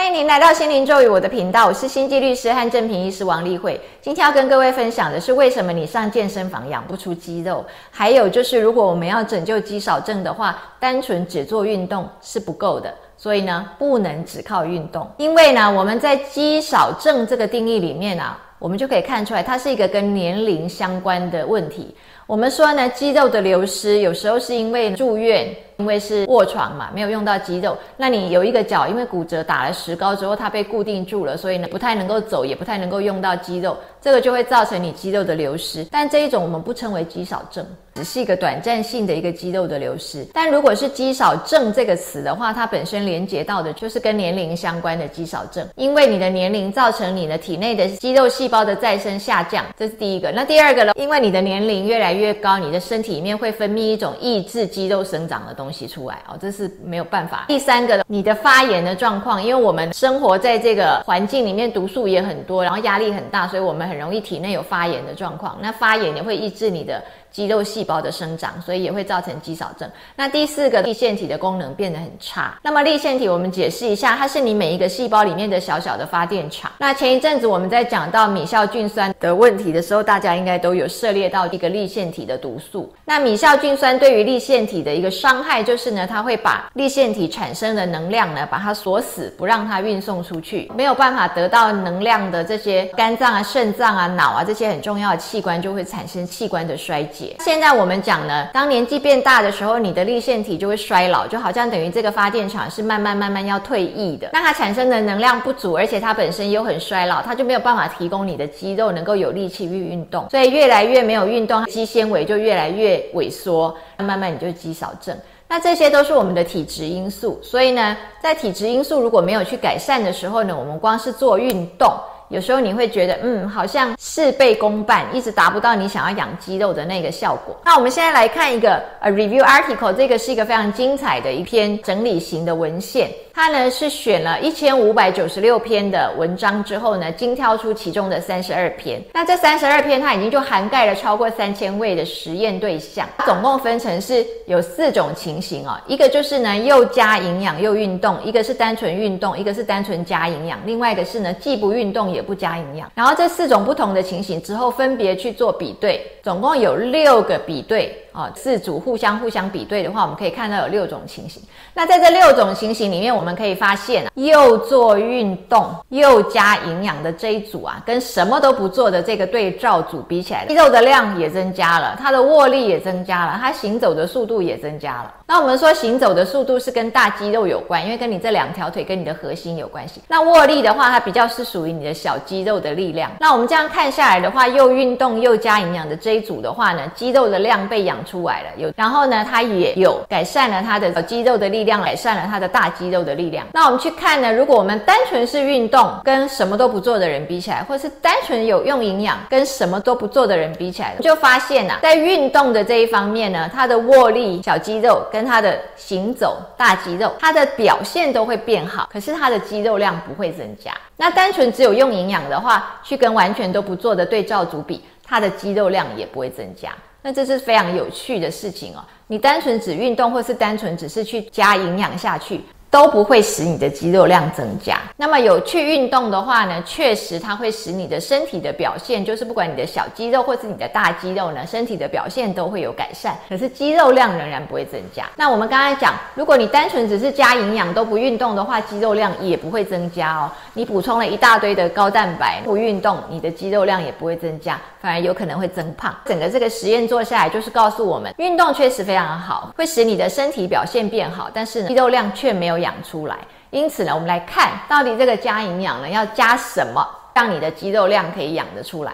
欢迎您来到心灵咒语我的频道，我是星际律师和正品医师王丽慧。今天要跟各位分享的是为什么你上健身房养不出肌肉，还有就是如果我们要拯救肌少症的话，单纯只做运动是不够的。所以呢，不能只靠运动，因为呢，我们在肌少症这个定义里面啊，我们就可以看出来，它是一个跟年龄相关的问题。我们说呢，肌肉的流失有时候是因为住院，因为是卧床嘛，没有用到肌肉。那你有一个脚因为骨折打了石膏之后，它被固定住了，所以呢不太能够走，也不太能够用到肌肉，这个就会造成你肌肉的流失。但这一种我们不称为肌少症，只是一个短暂性的一个肌肉的流失。但如果是肌少症这个词的话，它本身连结到的就是跟年龄相关的肌少症，因为你的年龄造成你的体内的肌肉细胞的再生下降，这是第一个。那第二个呢，因为你的年龄越来越高，你的身体里面会分泌一种抑制肌肉生长的东西出来这是没有办法。第三个，你的发炎的状况，因为我们生活在这个环境里面，毒素也很多，然后压力很大，所以我们很容易体内有发炎的状况。那发炎也会抑制你的肌肉细胞的生长，所以也会造成肌少症。那第四个，粒线体的功能变得很差。那么粒线体我们解释一下，它是你每一个细胞里面的小小的发电厂。那前一阵子我们在讲到米酵菌酸的问题的时候，大家应该都有涉猎到一个粒线体的毒素。那米酵菌酸对于粒线体的一个伤害就是呢，它会把粒线体产生的能量呢，把它锁死，不让它运送出去，没有办法得到能量的这些肝脏啊、肾脏啊、脑啊这些很重要的器官就会产生器官的衰竭。现在我们讲呢，当年纪变大的时候，你的粒线体就会衰老，就好像等于这个发电厂是慢慢要退役的。那它产生的能量不足，而且它本身又很衰老，它就没有办法提供你的肌肉能够有力气去运动，所以越来越没有运动，肌纤维就越来越萎缩，慢慢你就肌少症。那这些都是我们的体质因素，所以呢，在体质因素如果没有去改善的时候呢，我们光是做运动，有时候你会觉得好像事倍功半，一直达不到你想要养肌肉的那个效果。那我们现在来看一个review article， 这个是一个非常精彩的一篇整理型的文献。它呢是选了1596篇的文章之后呢，精挑出其中的32篇。那这32篇它已经就涵盖了超过3000位的实验对象，总共分成是有4种情形一个就是呢又加营养又运动，一个是单纯运动，一个是单纯加营养，另外一个是呢既不运动也不加营养。然后这4种不同的情形之后分别去做比对，总共有6个比对4组互相比对的话，我们可以看到有6种情形。那在这6种情形里面，我们可以发现又做运动又加营养的这一组跟什么都不做的这个对照组比起来，肌肉的量也增加了，它的握力也增加了，它行走的速度也增加了。那我们说行走的速度是跟大肌肉有关，因为跟你这2条腿跟你的核心有关系。那握力的话，它比较是属于你的小肌肉的力量。那我们这样看下来的话，又运动又加营养的这一组的话呢，肌肉的量被养出来了，然后呢，它也有改善了它的小肌肉的力量，改善了它的大肌肉的力量。那我们去看呢，如果我们单纯是运动跟什么都不做的人比起来，或是单纯有用营养跟什么都不做的人比起来，就发现在运动的这一方面呢，它的握力小肌肉跟它的行走大肌肉，它的表现都会变好，可是它的肌肉量不会增加。那单纯只有用营养的话，去跟完全都不做的对照组比，它的肌肉量也不会增加。那这是非常有趣的事情你单纯只运动或是单纯只是去加营养下去，都不会使你的肌肉量增加。那么有去运动的话呢，确实它会使你的身体的表现，就是不管你的小肌肉或是你的大肌肉呢，身体的表现都会有改善，可是肌肉量仍然不会增加。那我们刚才讲，如果你单纯只是加营养都不运动的话，肌肉量也不会增加你补充了一大堆的高蛋白，不运动，你的肌肉量也不会增加，反而有可能会增胖。整个这个实验做下来，就是告诉我们，运动确实非常好，会使你的身体表现变好，但是呢，肌肉量却没有养出来。因此呢，我们来看到底这个加营养呢要加什么，让你的肌肉量可以养得出来。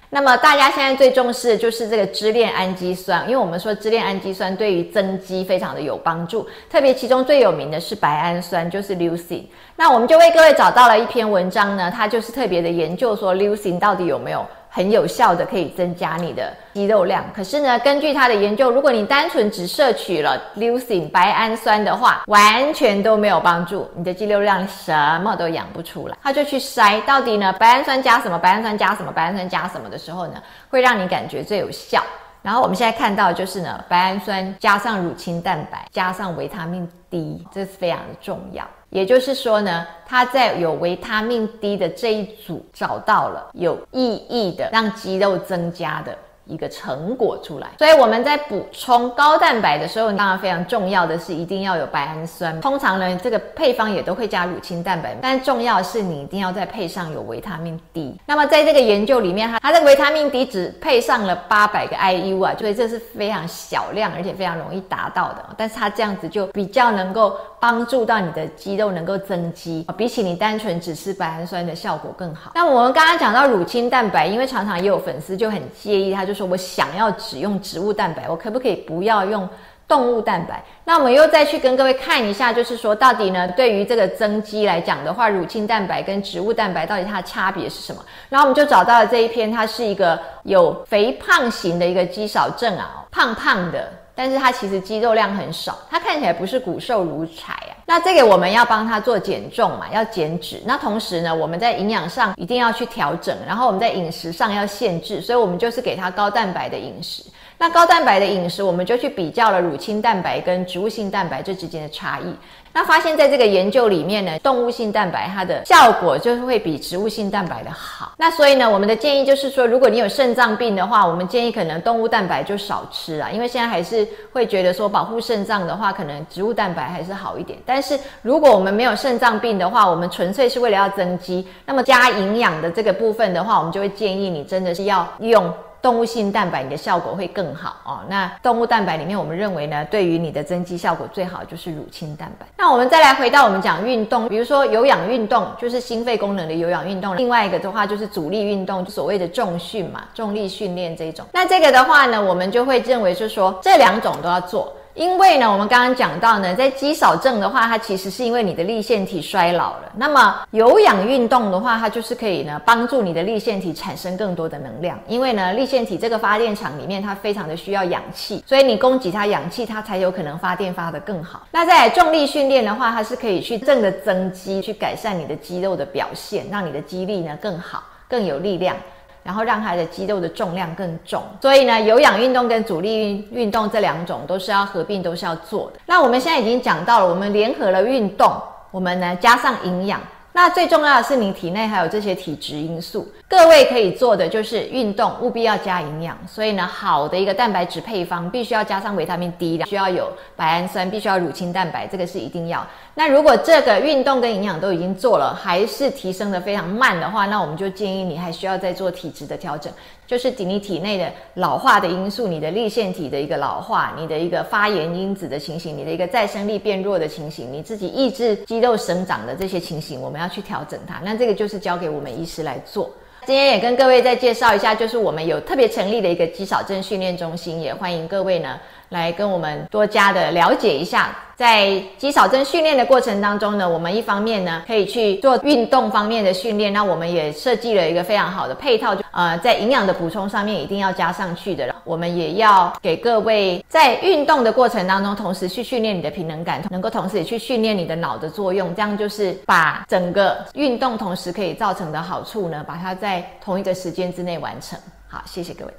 那么大家现在最重视的就是这个支链氨基酸，因为我们说支链氨基酸对于增肌非常的有帮助，特别其中最有名的是白氨酸，就是 leucine。那我们就为各位找到了一篇文章呢，它就是特别的研究说 leucine 到底有没有很有效的可以增加你的肌肉量。可是呢，根据他的研究，如果你单纯只摄取了 leucine 白氨酸的话，完全都没有帮助，你的肌肉量什么都养不出来。他就去筛到底呢白氨酸加什么，白氨酸加什么，白氨酸加什么的时候呢，会让你感觉最有效。然后我们现在看到就是呢，白氨酸加上乳清蛋白加上维他命 D， 这是非常的重要。也就是说呢，它在有维他命 D 的这一组找到了有意义的让肌肉增加的一个成果出来。所以我们在补充高蛋白的时候，当然非常重要的是一定要有白氨酸。通常呢，这个配方也都会加乳清蛋白，但重要的是你一定要再配上有维他命 D。那么在这个研究里面，它这个维他命 D 只配上了800个 IU 啊，所以这是非常小量，而且非常容易达到的。但是它这样子就比较能够帮助到你的肌肉能够增肌，比起你单纯只吃白氨酸的效果更好。那我们刚刚讲到乳清蛋白，因为常常也有粉丝就很介意，他就说我想要只用植物蛋白，我可不可以不要用动物蛋白？那我们又再去跟各位看一下，就是说到底呢，对于这个增肌来讲的话，乳清蛋白跟植物蛋白到底它的差别是什么？然后我们就找到了这一篇，它是一个有肥胖型的一个肌少症啊，胖胖的，但是它其实肌肉量很少，它看起来不是骨瘦如柴啊。那这个我们要帮它做减重嘛，要减脂。那同时呢，我们在营养上一定要去调整，然后我们在饮食上要限制，所以我们就是给它高蛋白的饮食。那高蛋白的饮食，我们就去比较了乳清蛋白跟植物性蛋白这之间的差异。那发现在这个研究里面呢，动物性蛋白它的效果就是会比植物性蛋白的好。那所以呢，我们的建议就是说，如果你有肾脏病的话，我们建议可能动物蛋白就少吃啊，因为现在还是会觉得说保护肾脏的话，可能植物蛋白还是好一点。但是如果我们没有肾脏病的话，我们纯粹是为了要增肌，那么加营养的这个部分的话，我们就会建议你真的是要用动物性蛋白，你的效果会更好哦。那动物蛋白里面，我们认为呢，对于你的增肌效果最好就是乳清蛋白。那我们再来回到我们讲运动，比如说有氧运动，就是心肺功能的有氧运动；另外一个的话就是阻力运动，就所谓的重训嘛，重力训练这一种。那这个的话呢，我们就会认为就是说这两种都要做。因为呢，我们刚刚讲到呢，在肌少症的话，它其实是因为你的粒线体衰老了。那么有氧运动的话，它就是可以呢帮助你的粒线体产生更多的能量。因为呢，粒线体这个发电厂里面，它非常的需要氧气，所以你供给它氧气，它才有可能发电发得更好。那再来重力训练的话，它是可以去正的增肌，去改善你的肌肉的表现，让你的肌力呢更好，更有力量。然后让它的肌肉的重量更重。所以呢，有氧运动跟阻力运动这两种都是要合并，都是要做的。那我们现在已经讲到了，我们联合了运动，我们呢加上营养。那最重要的是你体内还有这些体质因素，各位可以做的就是运动务必要加营养。所以呢，好的一个蛋白质配方必须要加上维他命 D， 需要有白氨酸，必须要乳清蛋白，这个是一定要。那如果这个运动跟营养都已经做了，还是提升的非常慢的话，那我们就建议你还需要再做体质的调整，就是你体内的老化的因素，你的粒线体的一个老化，你的一个发炎因子的情形，你的一个再生力变弱的情形，你自己抑制肌肉生长的这些情形，我们要去调整它。那这个就是交给我们医师来做。今天也跟各位再介绍一下，就是我们有特别成立的一个肌少症训练中心，也欢迎各位呢来跟我们多加的了解一下。在肌少症训练的过程当中呢，我们一方面呢可以去做运动方面的训练，那我们也设计了一个非常好的配套，在营养的补充上面一定要加上去的。我们也要给各位在运动的过程当中，同时去训练你的平衡感，能够同时也去训练你的脑的作用，这样就是把整个运动同时可以造成的好处呢，把它在同一个时间之内完成。好，谢谢各位。